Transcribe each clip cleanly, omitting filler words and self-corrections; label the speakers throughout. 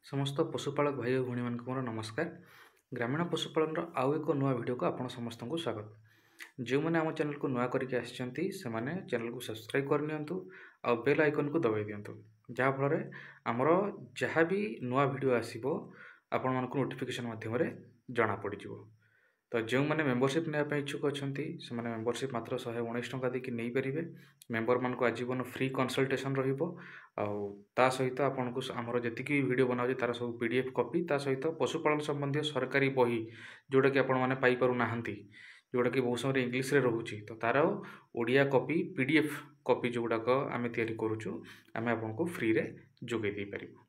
Speaker 1: समस्त पशुपालक भाई और भौणी मानक मोर नमस्कार। ग्रामीण पशुपालन आउ एक नुआ वीडियो को आपण समस्त को स्वागत। जो मैंने आम चैनल को नुआ करके आसिचंती से माने चैनल को सब्सक्राइब कर नियंतु आ बेल आइकन को दबाई दियंतु जहाँ फल आमर जहाँ भी नुआ वीडियो आसीबो आपण मानक नोटिफिकेशन माध्यम रे जना पड़ जिवो। तो जो मैंने मेंबरशिप ने इच्छुक अच्छा से मेंबरशिप मात्र 119 टंका देकी नहीं पारे। मेंबर मान को आजीवन फ्री कंसल्टेशन ता सहित आपन को आमर जी वीडियो बनाऊे तार सब पीडीएफ कॉपी ता सहित पशुपालन संबंधी सरकारी बही जोटा कि आपण मैंने पाई पारु नाहंती जोटा कि बहुत समय इंग्लिश रे रहूची तो तार ओडिया कॉपी पीडीएफ कॉपी जोगुड़ाक आम तैयारी करूचु आम आपको फ्री रे जोगे दे पारिबु।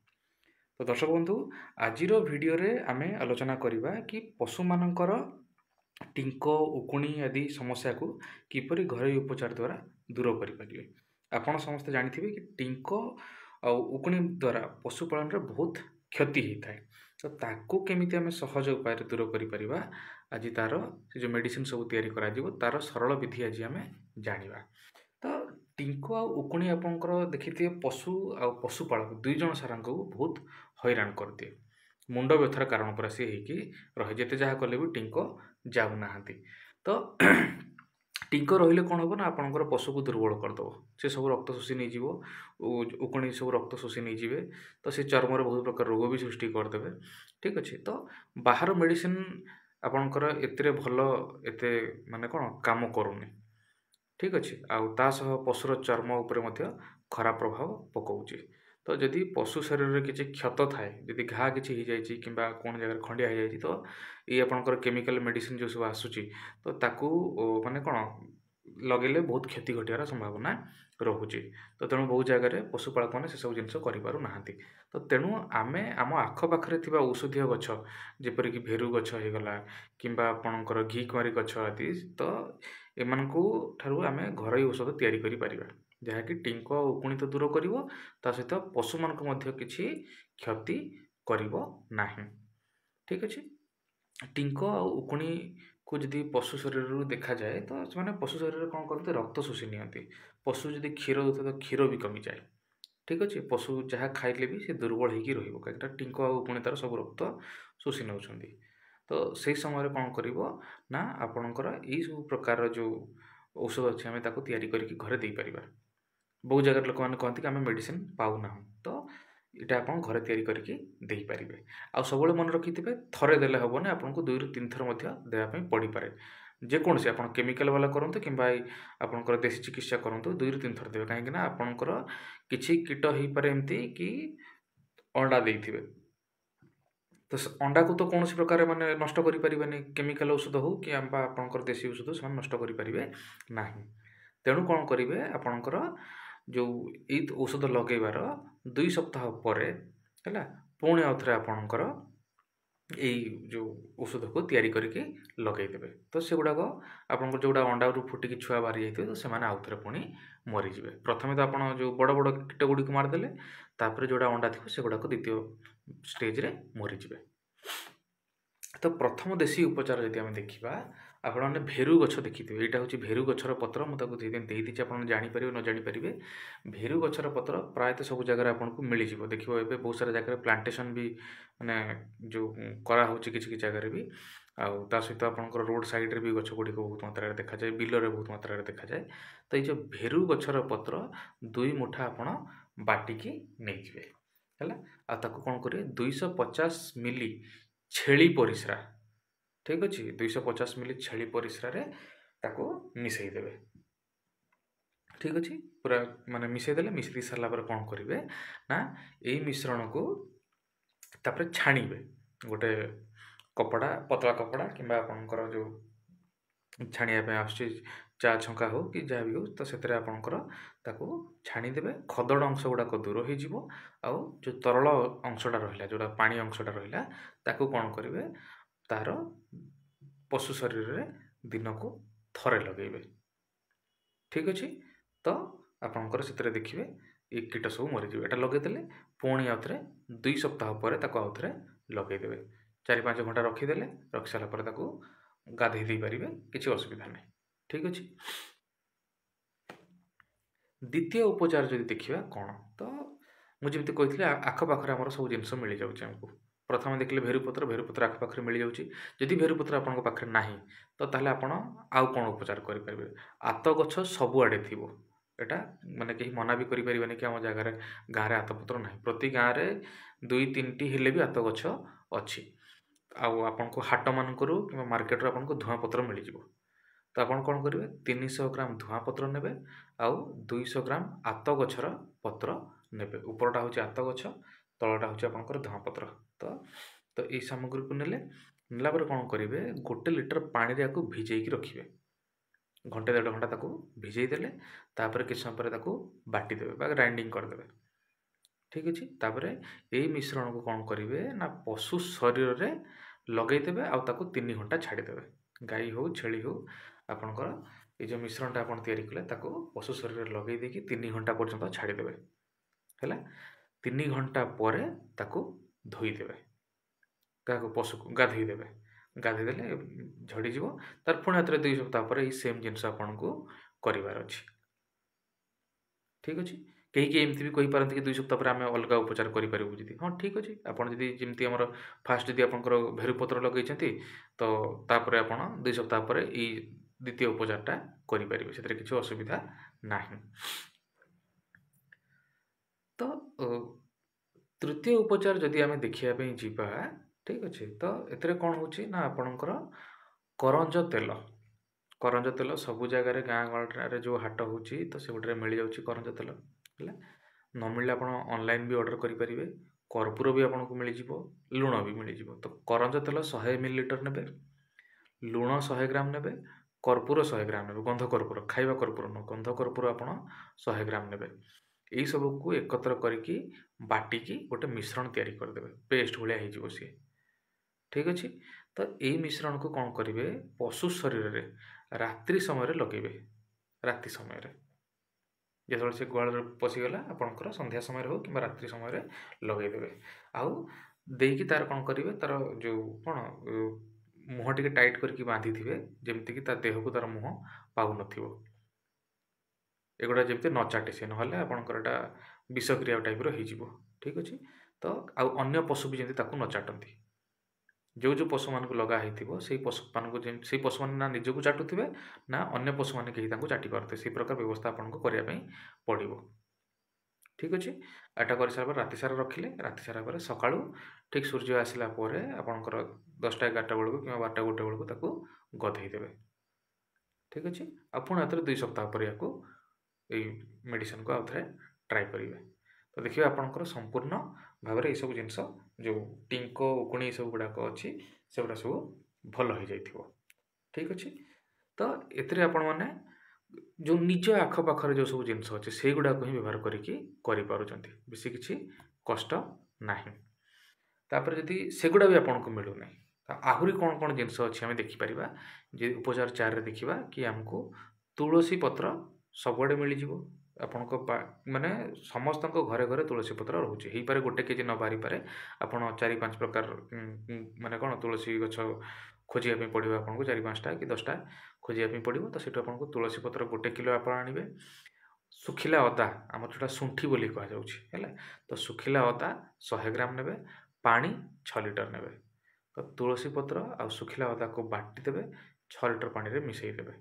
Speaker 1: तो दर्शक बंधु आज वीडियो रे आमे आलोचना करिबा कि पशु मानकर टिंक उकुणी आदि समस्या को किपरि घरोई उपचार द्वारा दूर करें। आपण समस्त जानिथिबे कि टिंक और उकुणी द्वारा पशुपालन रे बहुत क्षति होता है। तो ताकू केमिति आमे सहज उपाय दूर करि परिबा आज तार से जो मेडिसिन सब तैयारी करा जिवो तार सरल विधि आज आमे जानिबा। तो टिंक आ उकुणी आपनकर देखिथिबे पशु आ पशुपालक दुई जन सारा को बहुत हैरान कर दिए। मुंड व्यथार कारण पर सी होगी रहे जिते जहाँ कले भी टिंक जाऊ ना। तो टिंक रहिले कौन हम ना आपंकर पशु को दुर्बल करदेव से सब रक्त शोषी नहीं जीव उकुणी सब रक्त शोषी नहीं जीवे तो से चर्म बहुत प्रकार रोग भी सृष्टि करदे। ठीक अच्छे तो बाहर मेडिसिन आपंकर एते भल एते माने कौन काम करूनी। ठीक अच्छे आ पशुर चर्म उपर खराब प्रभाव पकाउची। तो जदि पशु शरीर में किसी क्षत थाए जदि घा किसी हो जाए कि कौन जगह खंडिया हो जाए तो ये आपंकर केमिकल मेडिसिन जो सब आसूची तो ताकू माने कौन लगेले बहुत क्षति घटियार संभावना रोचे। तो तेणु बहुत जगह पशुपालक मैंने से सब जिन करना। तो तेणु आम आम आखपाखे थी औषधीय गछ जेपरिक भेरु गछ होगला कि आपणकर घी कुआरी गछ आदि तो एमानकु ठारू आम घर औषध तैयारी करि परिबा जहाँकि टिंक उकुणी तो दूर कर सहित पशु मान किसी क्षति करिबो नाही। ठीक अच्छे टिंक आ उकुणी को जदि पशु शरीर देखा जाए तो से पशु शरीर कौन करते रक्त शोषी नियंती। पशु जदि क्षीर दूसरे तो क्षीर भी कमी जाए। ठीक अच्छे पशु जहाँ खाइले भी से दुर्बल होगी कहीं टिंक आ उकुणी तार सब रक्त शोषी नौ। तो से समय कौन कर ना आपणकर यही सब प्रकार जो औषध अच्छे आम तैयारी करके घरे दे पारिबा। बहुत जगह लोक मैंने कहते कि आम मेडिसिन पाऊना तो यहाँ आप घर तैयारी करके दे पारे। आ सब मन रखिथे थरे देले हम ना आपको 2 ରୁ 3 थर देवाई पड़ पाए जेकोसी आप केमिकल वाला करते कि आपंकर देशी चिकित्सा करते 2 ରୁ 3 थर देवे कहीं आपंकर किसी कीट हो पारे एमती कि अंडा देते तो अंडा को तो कौन प्रकार माने नष्ट करें केमिकल औषध हो कि आपंकर देशी औषध से नष्ट करें ना। तेणु कौन करेंगे आपंकर जो ये औषध लगेबार 2 सप्ताह पर है पुणी आउ थे आपणकर यही जो औषध को तैयारी करके लगेदेवे। तो से गुड़ाक आप जोड़ा अंडा रू फुटिकी छुआ बाहरी जाइए तो से आउ थे पुणी मरीजे। प्रथम तो आप जो बड़ बड़ कीट गुड़ी मारिदेले तापर जोड़ा अंडा थी से गुड़ाक द्वितीय स्टेज रे मरीजे। तो प्रथम देशी उपचार यदि आम देखा आपने भेरु गछ देखिथे यहाँ हूँ भेरु गछर पत्र मुझे देती आप जापर न जापर। भेरु गछर पत्र प्रायतः सब जगह आपको मिल जाव देखिए ए बहुत सारा जगह प्लांटेशन भी माने जो कराऊँ किसी जगह भी आ सहित आपंकर रोड साइड भी गछ गुड़िक बहुत मात्रा देखा जाए बिल में बहुत मात्रा देखा जाए। तो ये भेरु गछर पत्र 2 मुठा आप बाटिकी नहीं जाए है आपको कौन करेंगे 250 मिली छेली परिस्रा। ठीक अच्छे 250 मिली छेली परिस्रा रे ताको मिसईदेवे। ठीक अच्छे पूरा माने मिसईदेले मिसई सारा पर कौन करेंगे ना यही मिश्रण को तापर छाणीबे गोटे कपड़ा पतला कपड़ा कि आपंकर जो छाणिया आस चा छंका हो कि जहाँ भी हो तो से आपंकर ताको छाणीदेवे खदड़ अंश गुड़ाक दूर हो जो तरल अंशटा रहा जोटा पानी अंशटा रहा ताको कौन करेंगे तार पशु शरीर रे दिन को थरे लगेबे। ठीक अच्छे तो आपंकर से देखिए ये कीट सब मरीज एटा लगेदेले पुणी आउ थे 2 सप्ताह पर आउ थे लगेदेवे 4-5 घंटा रखीदेले रखी सारापर गाधे दे पारे किसी असुविधा नहीं। ठीक अच्छे द्वितीय उपचार जदि देखा कौन तो मुझे कहती आखपाखे आम सब जिन मिल जाऊँ आमको प्रथम देखिले भेरुपत्र आखपाखे मिल जाऊँगी जदि भेरुपत्र आपन पाखे ना तो ताहले आपण आउ कौन उपचार करेंगे आत गछ सबुआड़े थी एटा माने कहीं मना भी करें कि आम जगार गाँव में आतपत्र ना प्रति गाँव में 2-3टी हेले भी आत गछ अच्छी आपन को हाट मानक कि मार्केट आपन को धुआं पत्र मिल जाव तो आप कौन करेंगे 300 ग्राम धुआं पत्र ने आउ 200 ग्राम आत गछर पत्र ने उपरटा हूँ आत गछ तलटा हूँ आपंकर धुआं पत्र तो ये सामग्री को नेला कौन करेंगे 1 लिटर पानी आपको भिजेक रखिए घंटे 1.5 घंटा ताको भिजई देले तापर किछ समय पर ताको बाटी देबे बा ग्राइंडिंग कर देबे ठीक अछि तापर एई मिश्रण को कौन करेंगे ना पशु शरीर रे लगई देबे आ ताको 3 घंटा छाड़ी देबे गाई हो छेली हो आपनकर ये जो मिश्रणटा आपन तैयारी कले ताको पशु शरीर रे लगई देकी 3 घंटा पर्यंत छाड़ी देबे हैला 3 घंटा पर ताको धोई देबे का पशु को गाधई देबे गाधई देले झड़ी जीवो तार पुणी आतरे 2 सप्ताह पर सेम जिनस आपन को करिवार अछि ठीक अछि कहीं एमती भी कही पारती कि 2 सप्ताह पर आम अलग उपचार करें जी हाँ ठीक अच्छे आपड़ जमी जमी आम फास्ट जदि आप भेरुपत्र लगे तो तापर आप 2 सप्ताह पर ये द्वितीय उपचारटा करें से किसी असुविधा ना तो तृतीय उपचार जदि आम देखापी जीवा ठीक अच्छे तो ये कौन हो आपणकर करंज तेल सबू जगार गाँ गहरे जो हाट हो तो से मिल जाऊँगी करंज तेल है न मिले आप ऑनलाइन भी ऑर्डर करेंगे कर्पूर भी आपको मिल जाव लुण भी मिल जाव तो करंज तेल 100 मिलीलीटर ने लुण 100 ग्राम ने कर्पूर 100 ग्राम ने गंध कर्पूर खाइबा कर्पूर न गंध कर्पूर आप 100 ग्राम ने यही सब को एकत्र करके बाटिकी गोटे मिश्रण तैयारी करदे पेस्ट भाया हो सी ठीक अच्छे तो यही मिश्रण को कौन करेंगे पशु शरीर रे रात्रि समय लगेबे राति समय जो से गुआल पशिगला आपंकर संध्या समय हो कि रात्रि समय लगेदेवे आउ देकी तार कौन करेंगे तार जो कौन मुह टे टाइट करके बांधि थे जमीक तार देह को तार मुह पाऊन एगुड़ा जमी न चाटे सी ना आपंकर विषक्रिया टाइप हो ठीक अच्छे तो आउ अन्य पशु भी जमी न चाटती जो जो पशु मान को लगा से पशु मान से पशु मान ना निजक चाटुवे ना अन्य पशु मैंने कहीं चाटी पारते से प्रकार व्यवस्था आपको करने पड़ो ठीक अच्छे एटा कर सारा राति सारा रखिले राति सारा पर सका ठीक सूर्य आसला आपंकर 10टा 11टा बेलू कि 12टा 1 बेलू गधेदेवे ठीक अच्छे आपड़ आते 2 सप्ताह पर या मेडिसिन को आउ थे ट्राए करेंगे तो देखिए आपंकर संपूर्ण भाव में सब जिनस जो टिंक उकुणी सब गुड़ाक अच्छी से गुड़ा सब भल हो जाइए ठीक अच्छे तो ये आपण मैंने जो निज आखपाखर जो सब जिनस अच्छे से गुड़ाक ही व्यवहार करें बेसी किसी कष्ट ना तापर जदि सेगुड़ा भी आपको मिलूना तो आहरी कौन कौन जिनस अच्छी आम देखिपर जे उपचार 4 देखा कि आमको तुलसी पत्र सबुआड़े मिल जाव आपण माने समस्त घरे घरे तुलसी पत्र रोचे ही पारे 1 केजी न बाहरी पारे आपण 4-5 प्रकार माने कौन तुलसी गछ खोजिया पड़ो आपको 4-5टा कि 10टा खोजिया पड़ो तो सीटू आपको तुलसी पत्र 1 किलो आप आने सुखिला अदा आम जोटा शुंठी बोली कहुच्छे तो सुखिला अदा 100 ग्राम ने पानी 6 लिटर ने तो तुलसी पत्र आ सुखिला अदा को बाटी देवे 6 लिटर पानी रे मिसई देवे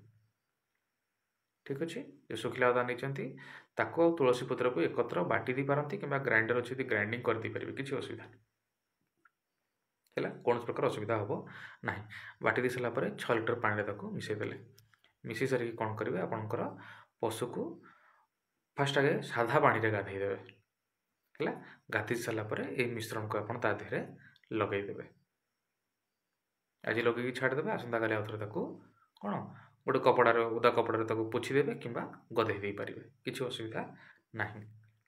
Speaker 1: ठीक अच्छे जो सुखिला अदा नहीं ताको तुलसी पत्र को एकत्र बाटी दी पारती कि ग्राइंडर अच्छे ग्राइंडिंग कर दी पारे किसी असुविधा है कौन प्रकार असुविधा हम ना बाटी दी सारापर 6 लिटर पानी मिसई देले मिसई सारी कौन करेंगे आपंकर पशु को फास्ट आगे साधा पानी गाधई देवे है गाधई सारापर ये मिश्रण को आप देहरे लगेदेवे आज लगे छाड़देवे आसंता काली आउ थे कौन गोटे कपड़ार ओदा कपड़े पोछीदेवे कि गधे दे पारे किसी असुविधा ना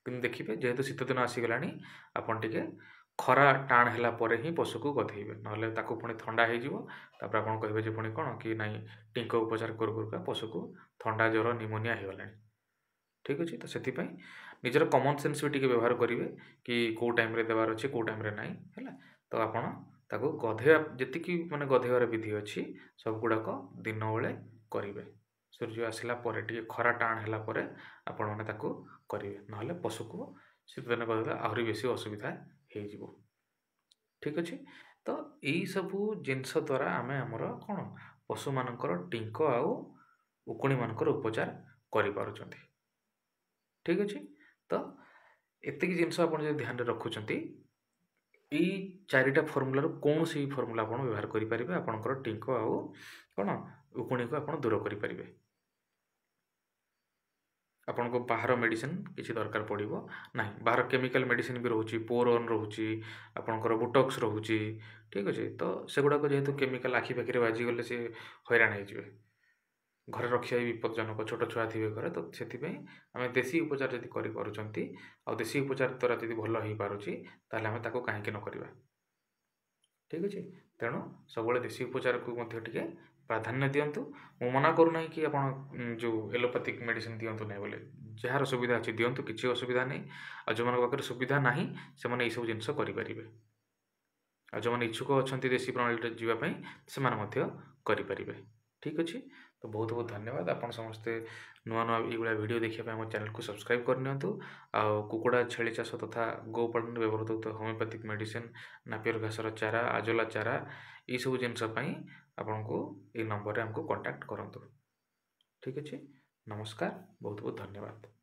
Speaker 1: कि देखिए जेहेतु शीत दिन आसीगला आपन टे खरा टाण है ही पशु को गधेबे ना पुणी थंडा होपर आप कहे पुणी कौन कि नाई टिंक उपचार कर पशु को थंडा ज्वर निमोनिया होगला ठीक अच्छे तो से निजर कमन सेन्स भी टी व्यवहार करेंगे कि कौ टाइम देवार अच्छे कौ टाइम ना है तो आपड़ ताको गधेवा जी माने गधेवार विधि अच्छी सब गुड़ाक दिन बेले करेंगे सूर्य आसला टे खरा टाण है आपण मैंने करेंगे ना पशु को ଶୀତଦିନେ କରିଦେଲେ ଆହୁରି ବେଶୀ ଅସୁବିଧା ହେଇଯିବ। ଠିକ୍ ଅଛି। ତ ଏଇ ସବୁ ଜିନିଷ ଦ୍ୱାରା ଆମେ ଆମର କ'ଣ ପଶୁମାନଙ୍କର ଟିଙ୍କ ଆଉ ଉକୁଣିମାନଙ୍କର ଉପଚାର କରିପାରୁଛନ୍ତି। ଠିକ୍ ଅଛି। ତ ଏତିକି ଜିନିଷ ଆପଣ ଯଦି ଧ୍ୟାନରେ ରଖୁଛନ୍ତି, ଏଇ 4ଟା ଫର୍ମୁଲାରୁ କୌଣସି ଫର୍ମୁଲା ଆପଣ ବ୍ୟବହାର କରିପାରିବେ ଆପଣଙ୍କର ଟିଙ୍କ ଆଉ କ'ଣ ଉକୁଣିକୁ ଆପଣ ଦୂର କରିପାରିବେ। ଆପଣଙ୍କୁ ବାହାର ମେଡ଼ିସିନ୍ କିଛି ଦରକାର ପଡ଼ିବ ନାହିଁ। ବାହାର କେମିକାଲ୍ ମେଡ଼ିସିନ୍ ବି ରହୁଛି, ପୋରନ୍ ରହୁଛି, ଆପଣଙ୍କର ବୁଟକ୍ସ ରହୁଛି। ଠିକ୍ ଅଛି। ତ ସେଗୁଡ଼ାକ ଯେହେତୁ କେମିକାଲ୍ ଆଖି ପାଖିରେ ବାଜିଗଲେ ସେ ହଇରାଣ ହେଇଯିବେ। ଘରେ ରଖିବା ବି ବିପଦଜନକ, ଛୋଟ ଛୁଆ ଥିବେ ଘରେ। ତ ସେଥିପାଇଁ ଆମେ ଦେଶୀ ଉପଚାର ଯଦି କରିପାରୁଛନ୍ତି ଆଉ ଦେଶୀ ଉପଚାର ଦ୍ୱାରା ଯଦି ଭଲ ହେଇପାରୁଛି ତାହେଲେ ଆମେ ତାକୁ କାହିଁକି ନ କରିବା। ଠିକ୍ ଅଛି। ତେଣୁ ସବୁବେଳେ ଦେଶୀ ଉପଚାରକୁ ମଧ୍ୟ ଟିକେ ପ୍ରାଧାନ୍ୟ ଦିଅନ୍ତୁ। ମୁଁ ମନା କରୁନାହିଁ କି ଆପଣ ଯେଉଁ ଏଲୋପାଥିକ୍ ମେଡ଼ିସିନ୍ ଦିଅନ୍ତୁ ନାହିଁ ବୋଲି। ଯାହାର ସୁବିଧା ଅଛି ଦିଅନ୍ତୁ, କିଛି ଅସୁବିଧା ନାହିଁ। ଆଉ ଯେଉଁମାନଙ୍କ ପାଖରେ ସୁବିଧା ନାହିଁ ସେମାନେ ଏଇସବୁ ଜିନିଷ କରିପାରିବେ। ଆଉ ଯେଉଁମାନେ ଇଚ୍ଛୁକ ଅଛନ୍ତି ଦେଶୀ ପ୍ରଣାଳୀରେ ଯିବା ପାଇଁ ସେମାନେ ମଧ୍ୟ କରିପାରିବେ। ଠିକ୍ ଅଛି। ତ ବହୁତ ବହୁତ ଧନ୍ୟବାଦ। ଆପଣ ସମସ୍ତେ ନୂଆ ନୂଆ ଏଇଭଳିଆ ଭିଡ଼ିଓ ଦେଖିବା ପାଇଁ ଆମ ଚ୍ୟାନେଲକୁ ସବସ୍କ୍ରାଇବ୍ କରିନିଅନ୍ତୁ। ଆଉ କୁକୁଡ଼ା ଛେଳି ଚାଷ ତଥା ଗୋପାଳନରେ ବ୍ୟବହୃତ ହେଉଥିବା ହୋମିଓପାଥିକ୍ ମେଡ଼ିସିନ୍, ନାପିୟର ଘାସର ଚାରା, ଆଜୋଲା ଚାରା, ଏଇସବୁ ଜିନିଷ ପାଇଁ ଆପଣଙ୍କୁ ଏଇ ନମ୍ବରରେ ଆମକୁ କଣ୍ଟାକ୍ଟ କରନ୍ତୁ। ଠିକ୍ ଅଛି। ନମସ୍କାର। ବହୁତ ବହୁତ ଧନ୍ୟବାଦ।